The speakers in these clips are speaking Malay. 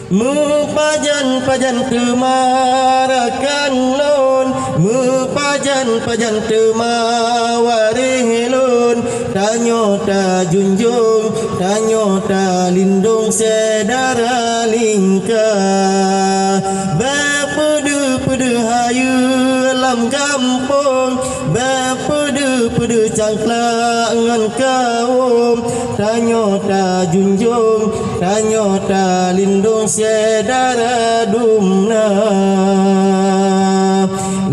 Pajan kemarakan non pajan kemawarelun tanyo ta junjung tanyo ta lindung sedara lingka bepedu hayu lam kampung bepedu cangklangan kaum tanyo ta junjung tanyo ta lindung sedara dumna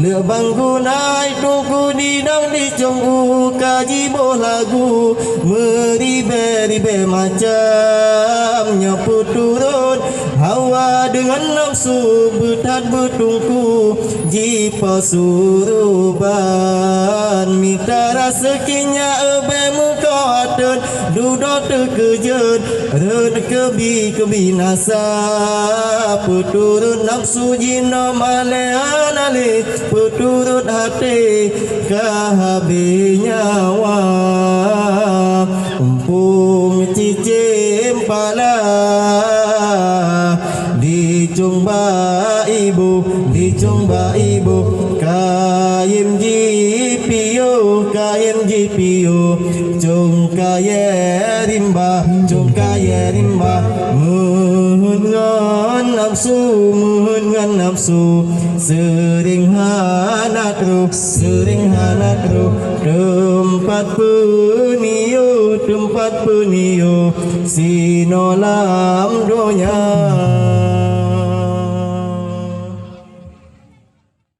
lựa bangku nai tungku di dang di conggu kaji boh lagu meribe macam nyapu turun hawa dengan nafsu betat betungku jipa suruban minta rezekinya ebe muka hatun duduk terkejut ren kebinasa puturun nafsu jina malehan alih puturut hati kehabis nyawa umpung cicim pala dicumba ibu kayem jipiyo cung kaya rimba muhun ngan nafsu sering hanat ruh tempat peniyo sinolam donya